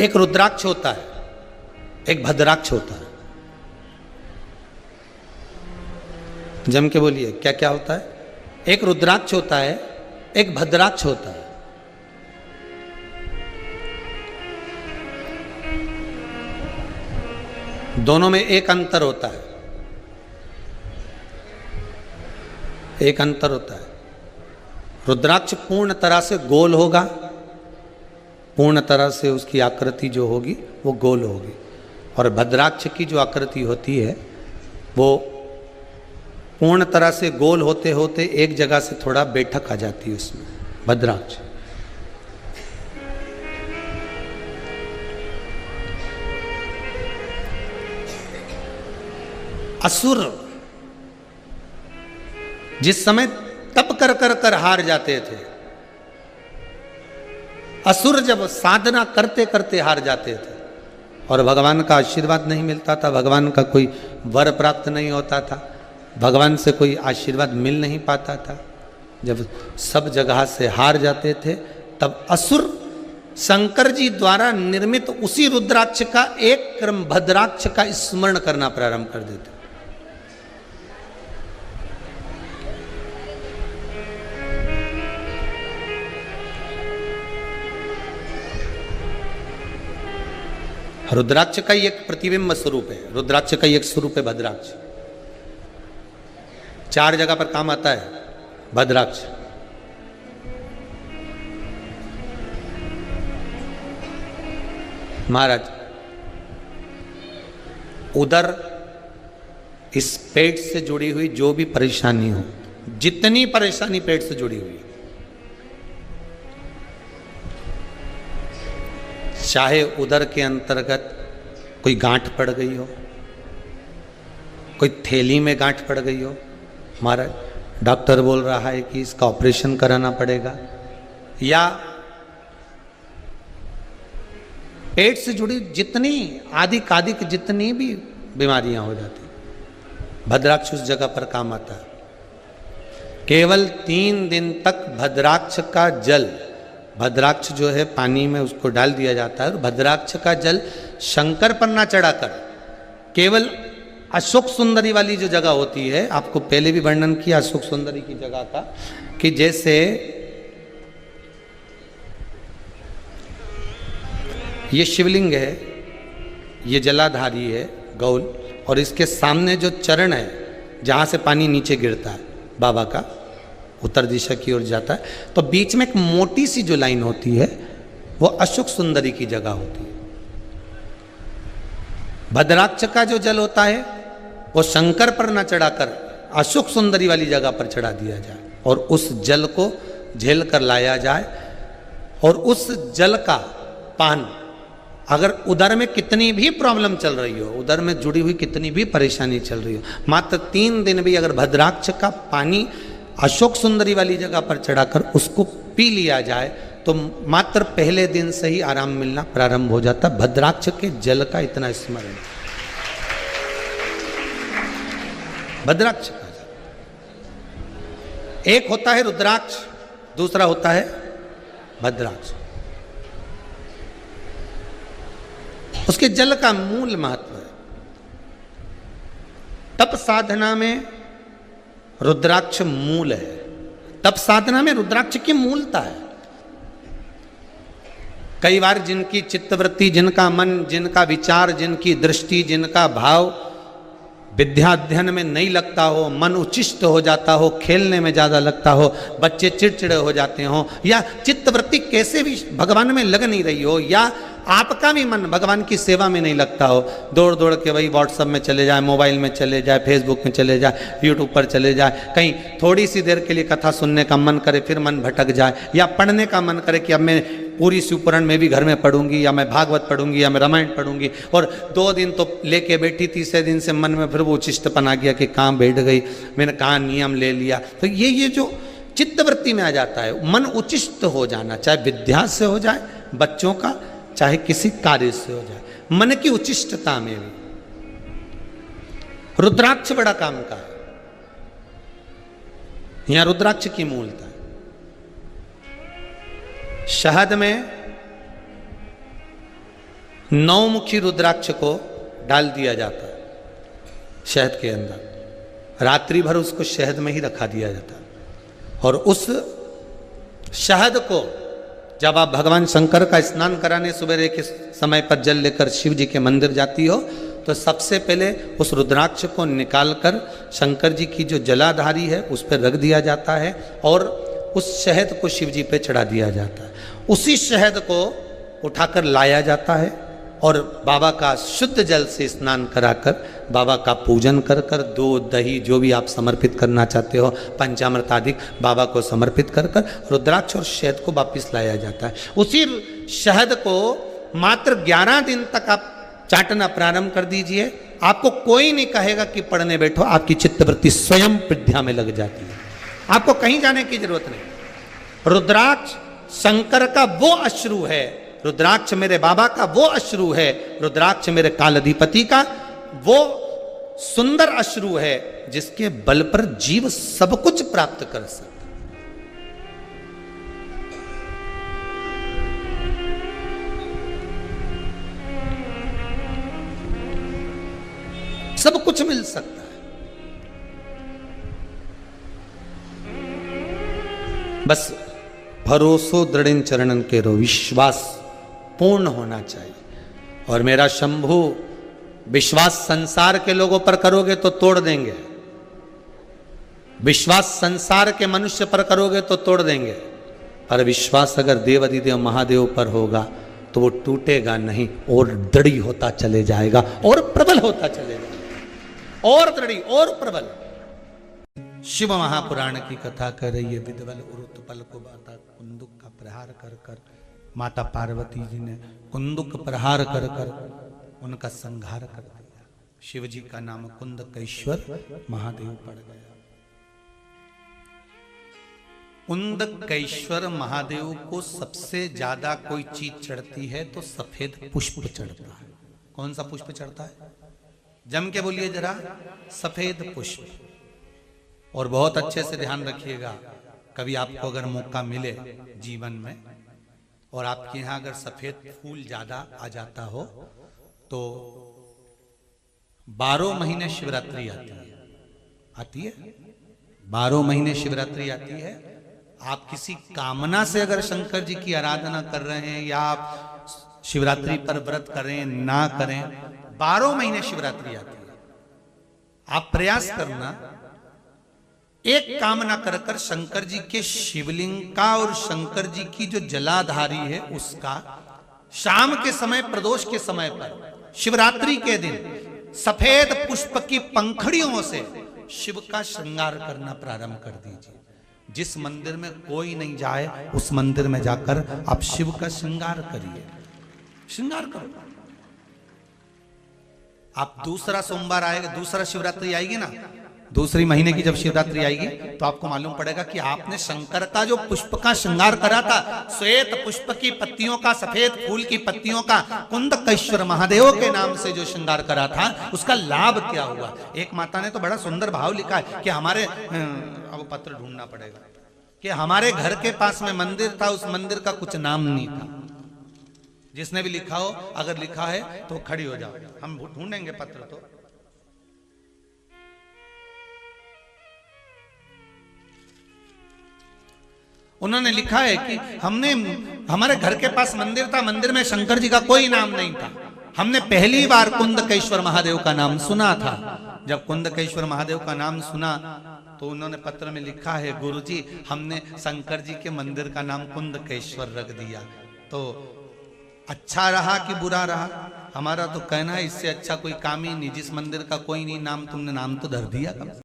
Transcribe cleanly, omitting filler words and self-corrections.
एक रुद्राक्ष होता है, एक भद्राक्ष होता है। जम के बोलिए, क्या क्या होता है? एक रुद्राक्ष होता है, एक भद्राक्ष होता है। दोनों में एक अंतर होता है, एक अंतर होता है। रुद्राक्ष पूर्ण तरह से गोल होगा, पूर्ण तरह से उसकी आकृति जो होगी वो गोल होगी, और भद्राक्ष की जो आकृति होती है वो पूर्ण तरह से गोल होते होते एक जगह से थोड़ा बैठक आ जाती है उसमें, भद्राक्ष। असुर जिस समय तप कर कर कर हार जाते थे, असुर जब साधना करते करते हार जाते थे और भगवान का आशीर्वाद नहीं मिलता था, भगवान का कोई वर प्राप्त नहीं होता था, भगवान से कोई आशीर्वाद मिल नहीं पाता था, जब सब जगह से हार जाते थे, तब असुर शंकर जी द्वारा निर्मित उसी रुद्राक्ष का एक क्रम भद्राक्ष का स्मरण करना प्रारंभ कर देते। रुद्राक्ष का ही एक प्रतिबिंब स्वरूप है, रुद्राक्ष का ही एक स्वरूप है भद्राक्ष। 4 जगह पर काम आता है भद्राक्ष। महाराज, उधर इस पेट से जुड़ी हुई जो भी परेशानी हो, जितनी परेशानी पेट से जुड़ी हुई, चाहे उदर के अंतर्गत कोई गांठ पड़ गई हो, कोई थैली में गांठ पड़ गई हो, महाराज डॉक्टर बोल रहा है कि इसका ऑपरेशन कराना पड़ेगा, या पेट से जुड़ी जितनी आदिक जितनी भी बीमारियां हो जाती, भद्राक्ष उस जगह पर काम आता है। केवल 3 दिन तक भद्राक्ष का जल, भद्राक्ष जो है पानी में उसको डाल दिया जाता है, और भद्राक्ष का जल शंकर पर ना चढ़ाकर केवल अशोक सुंदरी वाली जो जगह होती है, आपको पहले भी वर्णन किया अशोक सुंदरी की जगह का, कि जैसे ये शिवलिंग है, ये जलाधारी है गौल, और इसके सामने जो चरण है जहाँ से पानी नीचे गिरता है बाबा का, उत्तर दिशा की ओर जाता है, तो बीच में एक मोटी सी जो लाइन होती है वो अशोक सुंदरी की जगह होती है। भद्राक्ष का जो जल होता है वो शंकर पर न चढ़ाकर अशोक सुंदरी वाली जगह पर चढ़ा दिया जाए, और उस जल को झेल कर लाया जाए, और उस जल का पान, अगर उदर में कितनी भी प्रॉब्लम चल रही हो, उदर में जुड़ी हुई कितनी भी परेशानी चल रही हो, मात्र 3 दिन भी अगर भद्राक्ष का पानी अशोक सुंदरी वाली जगह पर चढ़ाकर उसको पी लिया जाए, तो मात्र पहले दिन से ही आराम मिलना प्रारंभ हो जाता। भद्राक्ष के जल का इतना स्मरण, भद्राक्ष का जल। एक होता है रुद्राक्ष, दूसरा होता है भद्राक्ष। उसके जल का मूल महत्व है। तप साधना में रुद्राक्ष मूल है, तप साधना में रुद्राक्ष की मूलता है। कई बार जिनकी चित्तवृत्ति, जिनका मन, जिनका विचार, जिनकी दृष्टि, जिनका भाव विद्या अध्ययन में नहीं लगता हो, मन उच्चिष्ट हो जाता हो, खेलने में ज़्यादा लगता हो, बच्चे चिड़चिड़े हो जाते हो, या चित्तवृत्ति कैसे भी भगवान में लग नहीं रही हो, या आपका भी मन भगवान की सेवा में नहीं लगता हो, दौड़ दौड़ के वही व्हाट्सएप में चले जाए, मोबाइल में चले जाए, फेसबुक में चले जाए, यूट्यूब पर चले जाए, कहीं थोड़ी सी देर के लिए कथा सुनने का मन करे फिर मन भटक जाए, या पढ़ने का मन करे कि अब मैं पूरी शिवपुराण में भी घर में पढ़ूंगी, या मैं भागवत पढ़ूंगी, या मैं रामायण पढ़ूंगी, और 2 दिन तो लेके बैठी, तीसरे दिन से मन में फिर वो उचिष्टपन आ गया कि कहाँ बैठ गई, मैंने कहाँ नियम ले लिया। तो ये जो चित्तवृत्ति में आ जाता है, मन उचिष्ट हो जाना, चाहे विद्या से हो जाए बच्चों का, चाहे किसी कार्य से हो जाए, मन की उचिष्टता में भी रुद्राक्ष बड़ा काम का है। यहां रुद्राक्ष की मूलता है। शहद में 9 मुखी रुद्राक्ष को डाल दिया जाता है शहद के अंदर, रात्रि भर उसको शहद में ही रखा दिया जाता है। और उस शहद को जब आप भगवान शंकर का स्नान कराने सवेरे के समय पर जल लेकर शिव जी के मंदिर जाती हो, तो सबसे पहले उस रुद्राक्ष को निकालकर शंकर जी की जो जलाधारी है उस पर रख दिया जाता है और उस शहद को शिव जी पे चढ़ा दिया जाता है। उसी शहद को उठाकर लाया जाता है और बाबा का शुद्ध जल से स्नान कराकर बाबा का पूजन कर कर, दूध दही जो भी आप समर्पित करना चाहते हो, पंचामृत आदि बाबा को समर्पित कर कर रुद्राक्ष और शहद को वापिस लाया जाता है। उसी शहद को मात्र 11 दिन तक आप चाटना प्रारंभ कर दीजिए, आपको कोई नहीं कहेगा कि पढ़ने बैठो, आपकी चित्तवृत्ति स्वयं विद्या में लग जाती है, आपको कहीं जाने की जरूरत नहीं। रुद्राक्ष शंकर का वो अश्रु है, रुद्राक्ष मेरे बाबा का वो अश्रु है, रुद्राक्ष मेरे कालाधिपति का वो सुंदर अश्रु है जिसके बल पर जीव सब कुछ प्राप्त कर सकता, सब कुछ मिल सकता है। बस भरोसो दृढ़ चरणन के रो, विश्वास पूर्ण होना चाहिए। और मेरा शंभु विश्वास संसार के लोगों पर करोगे तो तोड़ देंगे, विश्वास संसार के मनुष्य पर करोगे तो तोड़ देंगे, पर विश्वास अगर देव अधिदेव महादेव पर होगा तो वो टूटेगा नहीं और दृढ़ होता चले जाएगा और प्रबल होता चले जाएगा और दृढ़ और प्रबल। शिव महापुराण की कथा कर रही है, विदवल उरुतपल को बाता कुंदुक का प्रहार कर कर माता पार्वती जी ने कुंदुक प्रहार कर कर उनका संहार कर दिया। शिव जी का नाम कुंदकेश्वर महादेव पड़ गया। कुंदकेश्वर महादेव को सबसे ज्यादा कोई चीज चढ़ती है तो सफेद पुष्प चढ़ता है। कौन सा पुष्प चढ़ता है? जम के बोलिए जरा, सफेद पुष्प। और बहुत अच्छे से ध्यान रखिएगा, कभी आपको अगर मौका मिले जीवन में और आपके यहाँ अगर सफेद फूल ज्यादा आ जाता हो तो 12 महीने शिवरात्रि आती है 12 महीने शिवरात्रि आती है। आप किसी कामना से अगर शंकर जी की आराधना कर रहे हैं या आप शिवरात्रि पर व्रत करें ना करें, 12 महीने शिवरात्रि आती है। आप प्रयास करना, एक कामना कर कर शंकर जी के शिवलिंग का और शंकर जी की जो जलाधारी है उसका शाम के समय, प्रदोष के समय पर, शिवरात्रि के दिन सफेद पुष्प की पंखड़ियों से शिव का श्रृंगार करना प्रारंभ कर दीजिए। जिस मंदिर में कोई नहीं जाए उस मंदिर में जाकर आप शिव का श्रृंगार करिए, श्रृंगार करो। आप दूसरा सोमवार आएगा, दूसरा शिवरात्रि आएगी ना, दूसरी महीने की जब शिवरात्रि आएगी तो आपको मालूम पड़ेगा कि आपने शंकर का जो पुष्प का श्रृंगार करा था, श्वेत पुष्प की पत्तियों का, सफेद फूल की पत्तियों का, कुंदकेश्वर महादेव के नाम से जो श्रृंगार करा था, उसका लाभ क्या हुआ। एक माता ने तो बड़ा सुंदर भाव लिखा है कि हमारे, अब पत्र ढूंढना पड़ेगा, कि हमारे घर के पास में मंदिर था, उस मंदिर का कुछ नाम नहीं था। जिसने भी लिखा हो, अगर लिखा है तो खड़ी हो जाओ, हम ढूंढेंगे पत्र। तो उन्होंने लिखा है कि हमारे घर के पास मंदिर था, मंदिर में शंकर जी का कोई नाम नहीं था, हमने पहली बार कुंदकेश्वर महादेव का नाम सुना था। जब कुंदकेश्वर महादेव का नाम सुना तो उन्होंने पत्र में लिखा है, गुरुजी हमने शंकर जी के मंदिर का नाम कुंदकेश्वर रख दिया। तो अच्छा रहा कि बुरा रहा, हमारा तो कहना है इससे अच्छा कोई काम ही नहीं। जिस मंदिर का कोई नहीं नाम, तुमने नाम तो धर दिया।